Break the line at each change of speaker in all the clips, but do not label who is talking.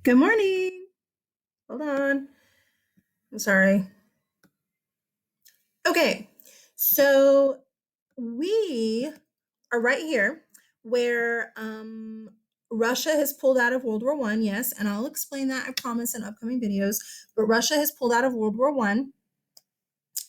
Good morning. Hold on. I'm sorry. Okay. So we are right here where Russia has pulled out of World War One. Yes, and I'll explain that, I promise, in upcoming videos. But Russia has pulled out of World War One,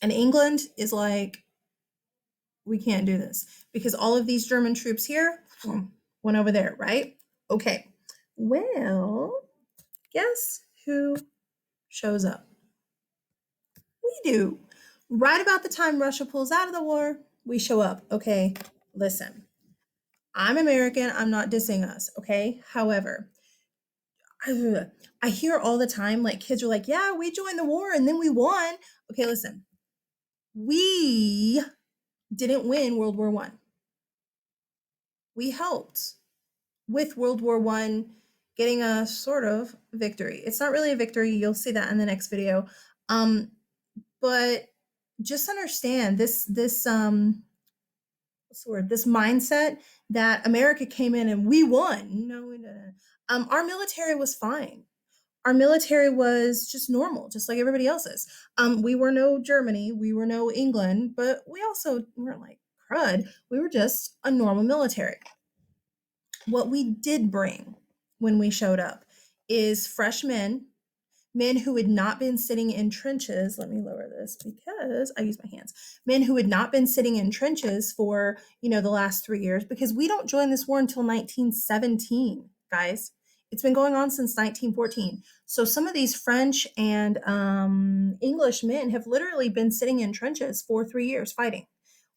and England is like, we can't do this because all of these German troops here went over there, right? Okay. Well, guess who shows up? We do. Right about the time Russia pulls out of the war, we show up. Okay, listen, I'm American. I'm not dissing us. Okay. However, I hear all the time like kids are like, yeah, we joined the war and then we won. Okay, listen, we didn't win World War One. We helped with World War One getting a sort of victory. It's not really a victory. You'll see that in the next video. But just understand this what's the word? This mindset that America came in and we won. No, we didn't. Our military was fine. Our military was just normal, just like everybody else's. We were no Germany, we were no England, but we also weren't like crud. We were just a normal military. What we did bring when we showed up is fresh men who had not been sitting in trenches. Let me lower this because I use my hands. Men who had not been sitting in trenches for, the last 3 years, because we don't join this war until 1917, guys. It's been going on since 1914. So some of these French and English men have literally been sitting in trenches for 3 years fighting.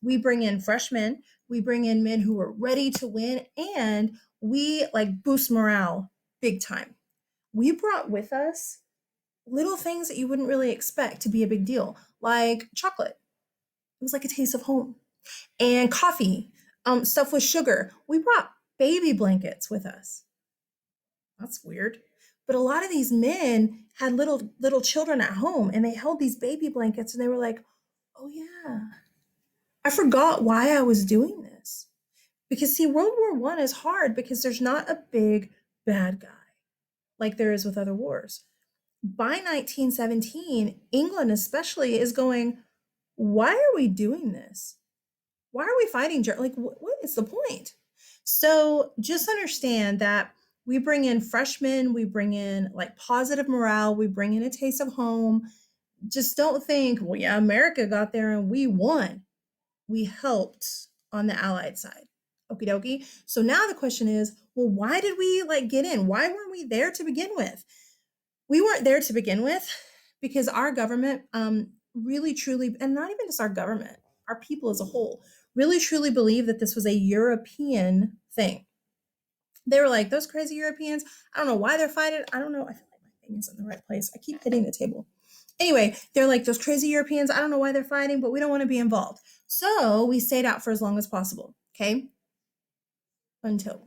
We bring in fresh men. We bring in men who are ready to win, and we like boost morale big time. We brought with us little things that you wouldn't really expect to be a big deal, like chocolate. It was like a taste of home. And coffee, stuff with sugar. We brought baby blankets with us. That's weird. But a lot of these men had little children at home, and they held these baby blankets and they were like, "Oh yeah. I forgot why I was doing this." Because see, World War One is hard because there's not a big bad guy like there is with other wars. By 1917, England especially is going, why are we doing this? Why are we fighting? Like, what is the point? So just understand that we bring in freshmen, we bring in like positive morale, we bring in a taste of home. Just don't think, well, yeah, America got there and we won. We helped on the Allied side. Okie dokie. So now the question is, well, why did we like get in? Why weren't we there to begin with? We weren't there to begin with because our government really truly, and not even just our government, our people as a whole, really truly believed that this was a European thing. They were like, those crazy Europeans, I don't know why they're fighting. I don't know. I feel like my thing is in the right place. I keep hitting the table. Anyway, they're like, those crazy Europeans, I don't know why they're fighting, but we don't want to be involved. So we stayed out for as long as possible. Okay. Until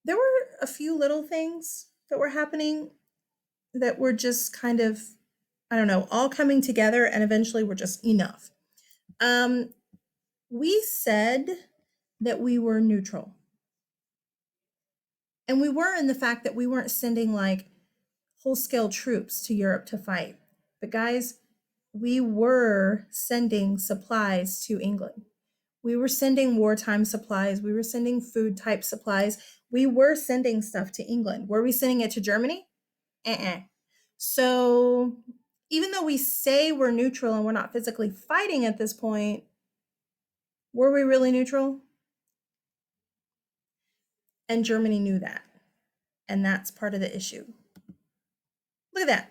there were a few little things that were happening that were just kind of, I don't know, all coming together and eventually were just enough. We said that we were neutral. And we were in the fact that we weren't sending like whole scale troops to Europe to fight. But guys, we were sending supplies to England. We were sending wartime supplies. We were sending food type supplies. We were sending stuff to England. Were we sending it to Germany? Uh-uh. So even though we say we're neutral and we're not physically fighting at this point, were we really neutral? And Germany knew that. And that's part of the issue. Look at that.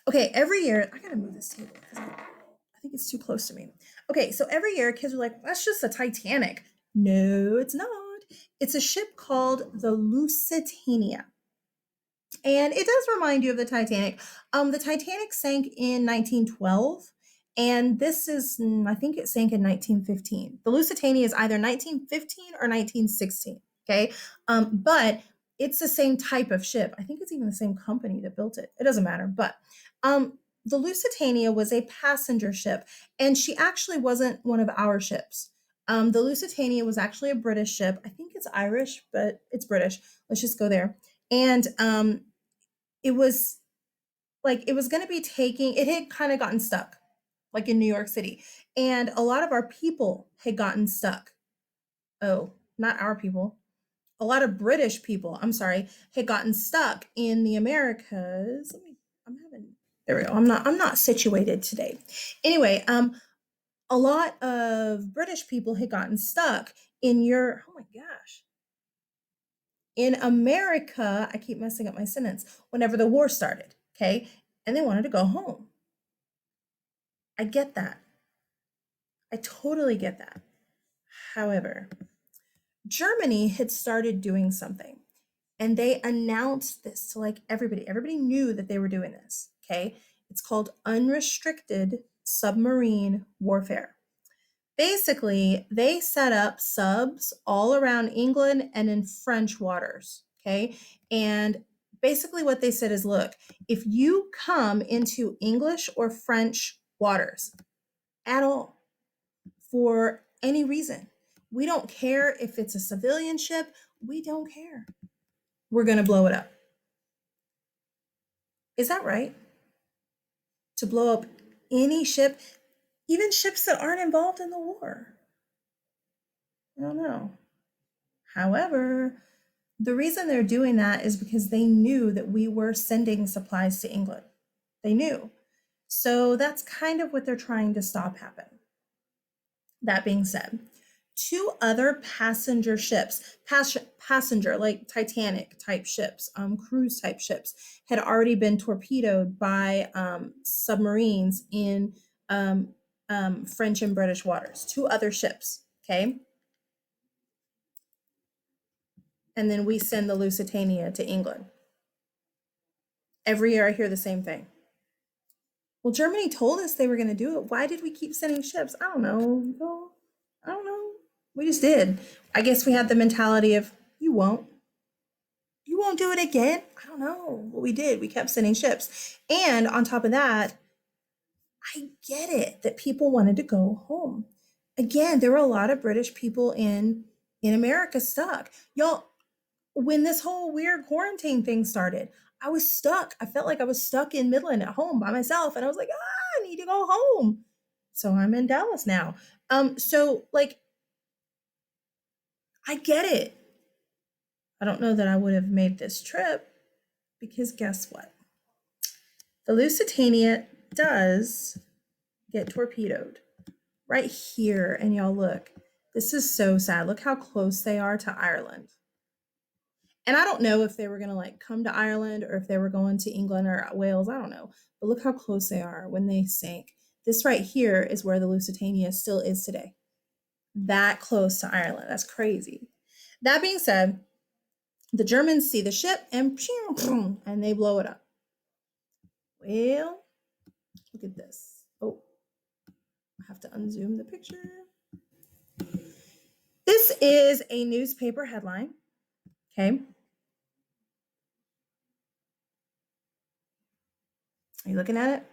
Okay, every year, I gotta move this table because I think it's too close to me. Okay, so every year kids are like, that's just a Titanic. No, it's not. It's a ship called the Lusitania. And it does remind you of the Titanic. The Titanic sank in 1912, and this is, I think it sank in 1915. The Lusitania is either 1915 or 1916. Okay, but it's the same type of ship. I think it's even the same company that built it. It doesn't matter. But the Lusitania was a passenger ship, and she actually wasn't one of our ships. The Lusitania was actually a British ship. I think it's Irish, but it's British. Let's just go there. And it was like it was going to be taking, it had kind of gotten stuck, like in New York City. And a lot of our people had gotten stuck. Oh, not our people. A lot of British people, I'm sorry, had gotten stuck in the Americas. I'm having, there we go. I'm not situated today. Anyway, a lot of British people had gotten stuck in your, oh my gosh, in America. I keep messing up my sentence. Whenever the war started, okay, and they wanted to go home. I get that. I totally get that. However, Germany had started doing something and they announced this to like everybody. Everybody knew that they were doing this. Okay. It's called unrestricted submarine warfare. Basically, they set up subs all around England and in French waters. Okay. And basically, what they said is look, if you come into English or French waters at all for any reason, we don't care if it's a civilian ship, we don't care. We're going to blow it up. Is that right? To blow up any ship, even ships that aren't involved in the war? I don't know. However, the reason they're doing that is because they knew that we were sending supplies to England. They knew. So that's kind of what they're trying to stop happen. That being said, two other passenger ships, passenger like Titanic type ships, cruise type ships, had already been torpedoed by submarines in French and British waters. Two other ships, okay? And then we send the Lusitania to England. Every year I hear the same thing. Well, Germany told us they were going to do it. Why did we keep sending ships? I don't know. I don't know. We just did. I guess we had the mentality of, you won't. You won't do it again? I don't know what we did. We kept sending ships. And on top of that, I get it that people wanted to go home. Again, there were a lot of British people in America stuck. Y'all, when this whole weird quarantine thing started, I was stuck. I felt like I was stuck in Midland at home by myself. And I was like, I need to go home. So I'm in Dallas now. So like, I get it. I don't know that I would have made this trip because guess what? The Lusitania does get torpedoed right here. And y'all look, this is so sad. Look how close they are to Ireland. And I don't know if they were going to like come to Ireland or if they were going to England or Wales. I don't know. But look how close they are when they sank. This right here is where the Lusitania still is today. That close to Ireland. That's crazy. That being said, the Germans see the ship and they blow it up. Well, look at this. Oh, I have to unzoom the picture. This is a newspaper headline. Okay. Are you looking at it?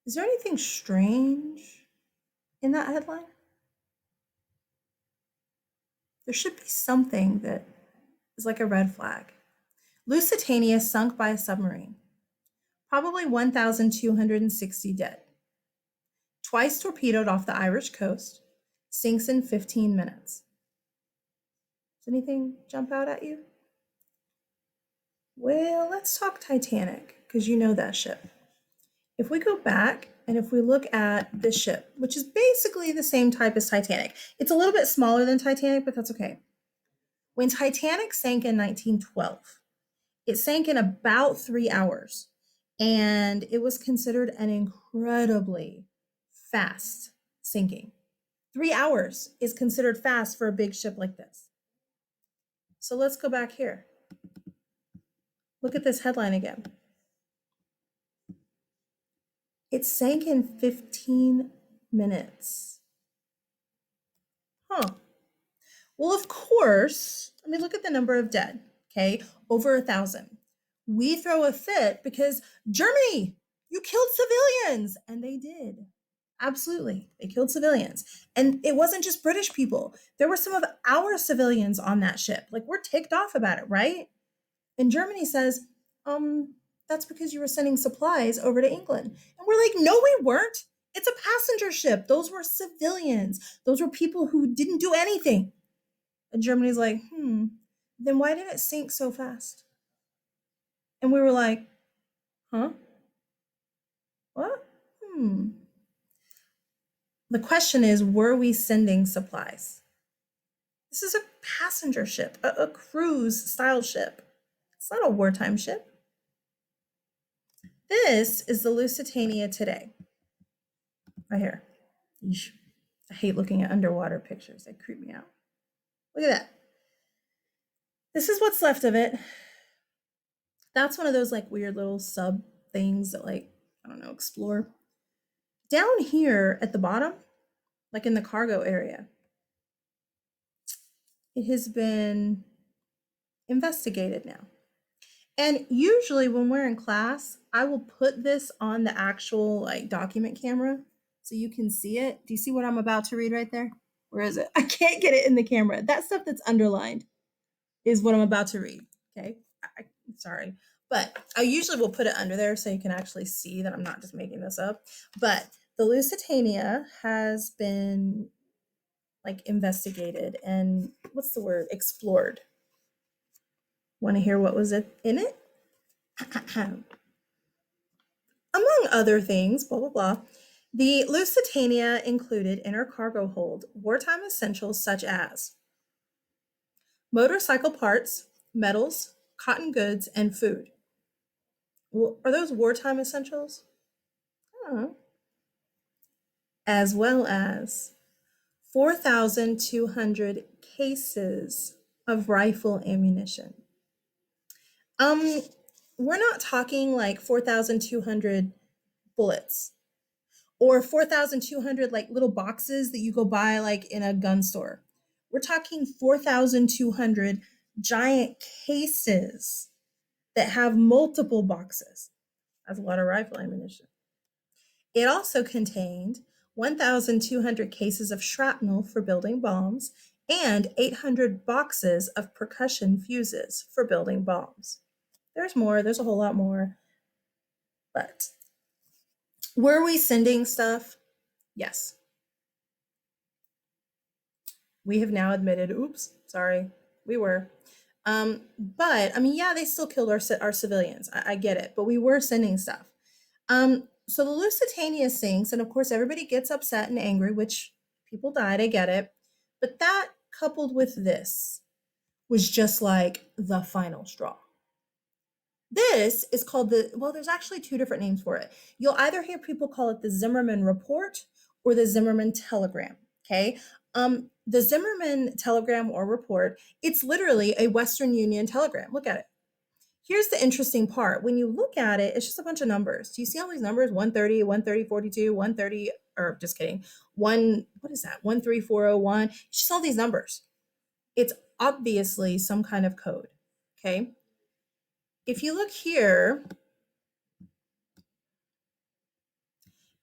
Is there anything strange in that headline? There should be something that is like a red flag. Lusitania sunk by a submarine. Probably 1,260 dead. Twice torpedoed off the Irish coast. Sinks in 15 minutes. Does anything jump out at you? Well, let's talk Titanic, because you know that ship. If we go back and if we look at this ship, which is basically the same type as Titanic, it's a little bit smaller than Titanic, but that's okay. When Titanic sank in 1912, it sank in about 3 hours, and it was considered an incredibly fast sinking. 3 hours is considered fast for a big ship like this. So let's go back here. Look at this headline again. It sank in 15 minutes. Huh. Well, of course, I mean, look at the number of dead, okay? Over 1,000. We throw a fit because Germany, you killed civilians. And they did. Absolutely. They killed civilians. And it wasn't just British people. There were some of our civilians on that ship. Like, we're ticked off about it, right? And Germany says, that's because you were sending supplies over to England. And we're like, no, we weren't. It's a passenger ship. Those were civilians. Those were people who didn't do anything. And Germany's like, then why did it sink so fast? And we were like, huh? What? The question is, were we sending supplies? This is a passenger ship, a cruise style ship. It's not a wartime ship. This is the Lusitania today. Right here. Eesh. I hate looking at underwater pictures. They creep me out. Look at that. This is what's left of it. That's one of those like weird little sub things that like, I don't know, explore. Down here at the bottom, like in the cargo area, it has been investigated now. And usually when we're in class, I will put this on the actual like document camera so you can see it. Do you see what I'm about to read right there? Where is it? I can't get it in the camera. That stuff that's underlined is what I'm about to read. Okay. I'm sorry. But I usually will put it under there so you can actually see that I'm not just making this up. But the Lusitania has been like investigated and what's the word? Explored. Want to hear what was in it? Among other things, blah, blah, blah. The Lusitania included in her cargo hold wartime essentials such as motorcycle parts, metals, cotton goods, and food. Well, are those wartime essentials? I don't know. As well as 4,200 cases of rifle ammunition. We're not talking like 4,200 bullets or 4,200 like little boxes that you go buy like in a gun store. We're talking 4,200 giant cases that have multiple boxes. That's a lot of rifle ammunition. It also contained 1,200 cases of shrapnel for building bombs and 800 boxes of percussion fuses for building bombs. There's more, there's a whole lot more. But were we sending stuff? Yes. We have now admitted, oops, sorry, we were. But I mean, yeah, they still killed our civilians. I get it, but we were sending stuff. So the Lusitania sinks, and of course, everybody gets upset and angry, which people died, I get it. But that coupled with this was just like the final straw. This is called there's actually two different names for it. You'll either hear people call it the Zimmerman Report or the Zimmerman Telegram. Okay. The Zimmerman Telegram or Report, it's literally a Western Union telegram. Look at it. Here's the interesting part. When you look at it, it's just a bunch of numbers. Do you see all these numbers? 130, 130, 42, 130, or just kidding. What is that? 13401. It's just all these numbers. It's obviously some kind of code. Okay. If you look here,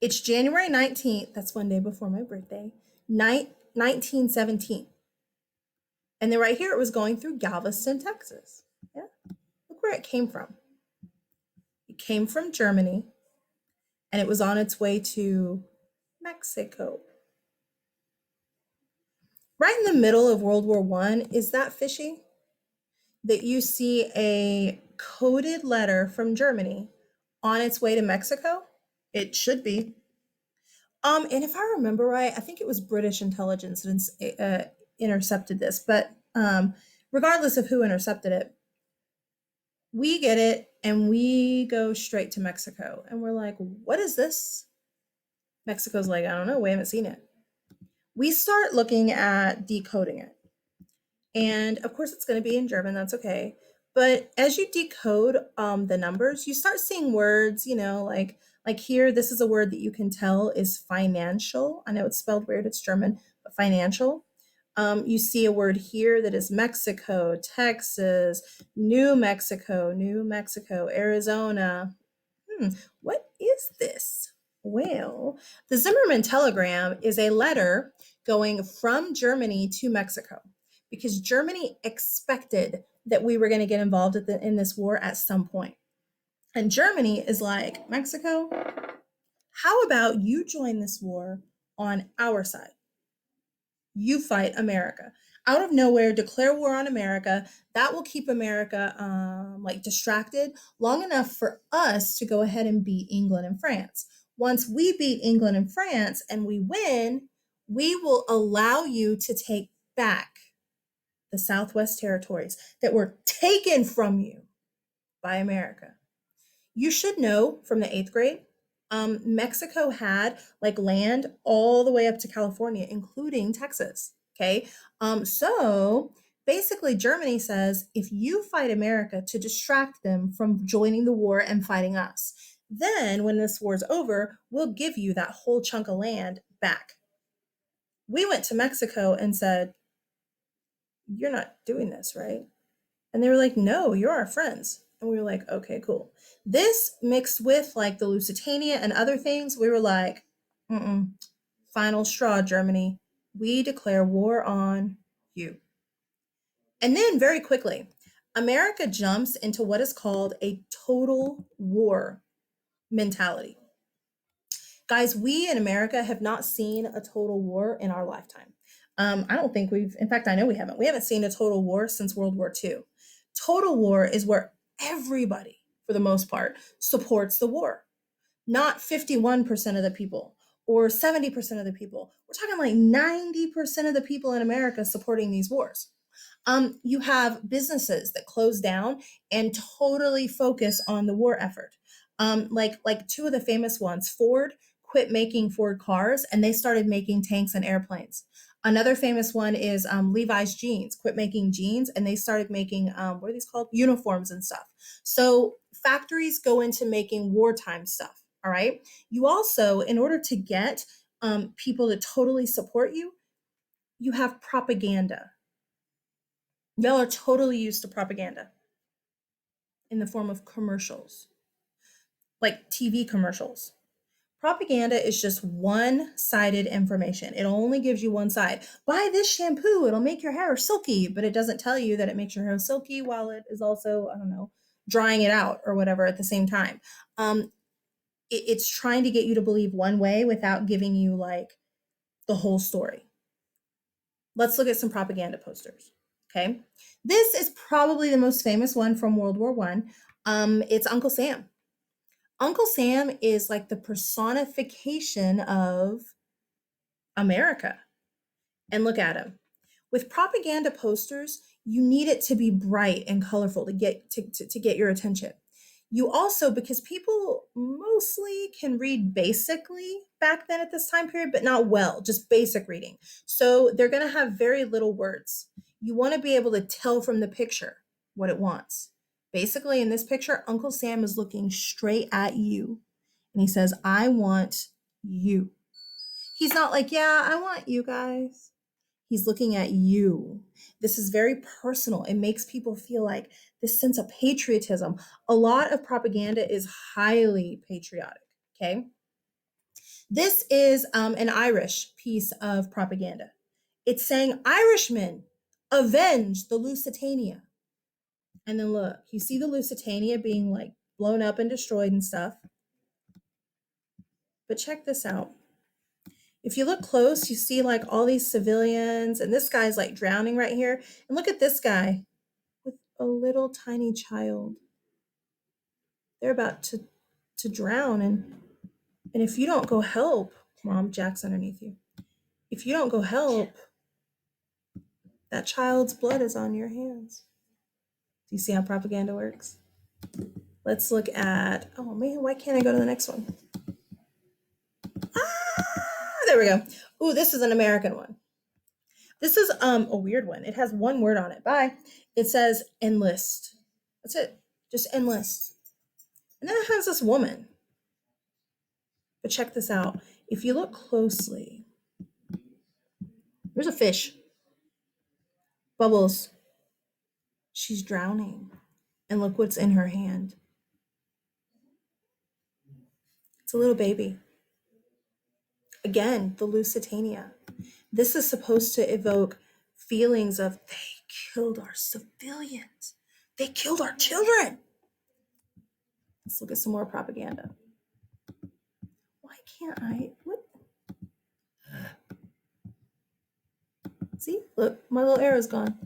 it's January 19th. That's one day before my birthday. 1917. And then right here, it was going through Galveston, Texas. Yeah. Look where it came from. It came from Germany, and it was on its way to Mexico. Right in the middle of World War I, is that fishy? That you see a coded letter from Germany on its way to Mexico? It should be. And if I remember right, I think it was British intelligence that intercepted this. But regardless of who intercepted it, we get it and we go straight to Mexico. And we're like, what is this? Mexico's like, I don't know, we haven't seen it. We start looking at decoding it. And of course, it's going to be in German, that's okay. But as you decode the numbers, you start seeing words, like here, this is a word that you can tell is financial. I know it's spelled weird, it's German, but financial. You see a word here that is Mexico, Texas, New Mexico, Arizona. What is this? Well, the Zimmerman Telegram is a letter going from Germany to Mexico because Germany expected that we were going to get involved in this war at some point. And Germany is like, Mexico, how about you join this war on our side? You fight America. Out of nowhere, declare war on America. That will keep America like distracted long enough for us to go ahead and beat England and France. Once we beat England and France and we win, we will allow you to take back the Southwest territories that were taken from you by America. You should know from the eighth grade, Mexico had like land all the way up to California, including Texas. Okay. So basically, Germany says if you fight America to distract them from joining the war and fighting us, then when this war's over, we'll give you that whole chunk of land back. We went to Mexico and said, you're not doing this, right? And they were like, no, you're our friends. And we were like, okay, cool. This mixed with like the Lusitania and other things, we were like, final straw, Germany. We declare war on you. And then very quickly, America jumps into what is called a total war mentality. Guys, we in America have not seen a total war in our lifetime. I don't think in fact, I know we haven't. We haven't seen a total war since World War II. Total war is where everybody, for the most part, supports the war. Not 51% of the people or 70% of the people. We're talking like 90% of the people in America supporting these wars. You have businesses that close down and totally focus on the war effort. Like two of the famous ones, Ford quit making Ford cars and they started making tanks and airplanes. Another famous one is Levi's jeans, quit making jeans and they started making, what are these called? Uniforms and stuff. So factories go into making wartime stuff. All right. You also, in order to get people to totally support you, you have propaganda. Y'all are totally used to propaganda in the form of commercials, like TV commercials. Propaganda is just one-sided information. It only gives you one side. Buy this shampoo, it'll make your hair silky, but it doesn't tell you that it makes your hair silky while it is also, I don't know, drying it out or whatever at the same time. It's trying to get you to believe one way without giving you like the whole story. Let's look at some propaganda posters. Okay. This is probably the most famous one from World War One. It's Uncle Sam. Uncle Sam is like the personification of America. And look at him. With propaganda posters, you need it to be bright and colorful to get your attention. You also, because people mostly can read basically back then at this time period, but not well, just basic reading. So they're going to have very little words. You want to be able to tell from the picture what it wants. Basically, in this picture, Uncle Sam is looking straight at you and he says, I want you. He's not like, yeah, I want you guys. He's looking at you. This is very personal. It makes people feel like this sense of patriotism. A lot of propaganda is highly patriotic. Okay. This is an Irish piece of propaganda. It's saying, Irishmen, avenge the Lusitania. And then look, you see the Lusitania being like blown up and destroyed and stuff. But check this out. If you look close, you see like all these civilians, and this guy's like drowning right here. And look at this guy with a little tiny child. They're about to drown, and if you don't go help, Mom, Jack's underneath you. If you don't go help, that child's blood is on your hands. Do you see how propaganda works? Let's look at, oh man, why can't I go to the next one? There we go. Ooh, this is an American one. This is a weird one. It has one word on it. Bye. It says enlist. That's it. Just enlist. And then it has this woman. But check this out. If you look closely, there's a fish. Bubbles. She's drowning. And look what's in her hand. It's a little baby. Again, the Lusitania. This is supposed to evoke feelings of they killed our civilians, they killed our children. Let's look at some more propaganda. Why can't I? What? See, look, my little arrow's gone.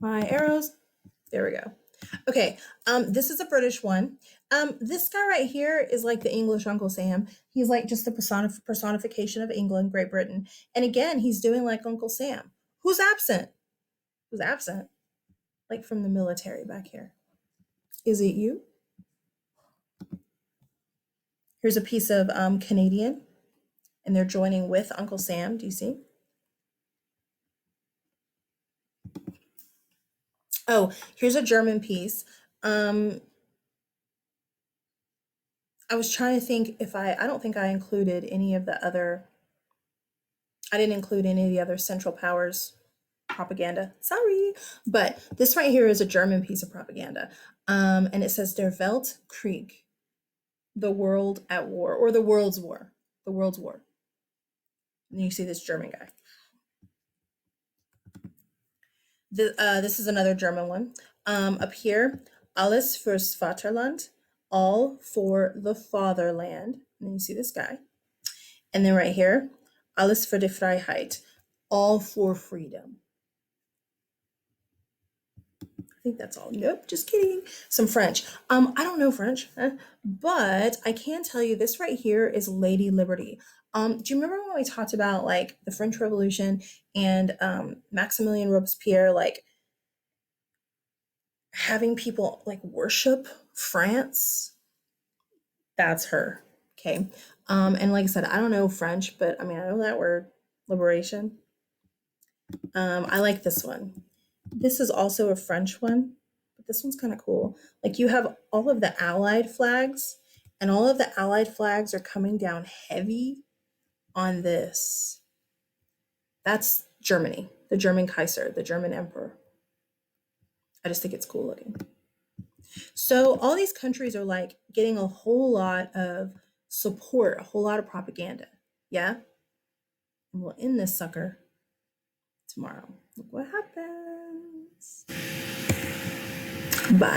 My arrows. There we go. Okay, this is a British one. This guy right here is like the English Uncle Sam. He's like just the personification of England, Great Britain. And again, he's doing like Uncle Sam. Who's absent? Who's absent? Like from the military back here. Is it you? Here's a piece of Canadian, and they're joining with Uncle Sam. Do you see? Oh, here's a German piece. I was trying to think if I don't think I included any of the other, I didn't include any of the other Central Powers propaganda. Sorry. But this right here is a German piece of propaganda. And it says Der Weltkrieg, the world at war, or the world's war. The world's war. And you see this German guy. This is another German one. Up here, alles fürs Vaterland, all for the fatherland. And you see this guy. And then right here, alles für die Freiheit, all for freedom. I think that's all. Nope, just kidding. Some French. I don't know French, but I can tell you this right here is Lady Liberty. Do you remember when we talked about like the French Revolution and Maximilien Robespierre like having people like worship France? That's her. Okay. And like I said, I don't know French, but I mean I know that word, liberation. I like this one. This is also a French one, but this one's kind of cool. Like you have all of the Allied flags, and all of the Allied flags are coming down heavy on this. That's Germany, the German Kaiser, the German emperor. I just think it's cool looking. So all these countries are like getting a whole lot of support, a whole lot of propaganda. Yeah? And we'll end this sucker tomorrow. Look what happens. Bye.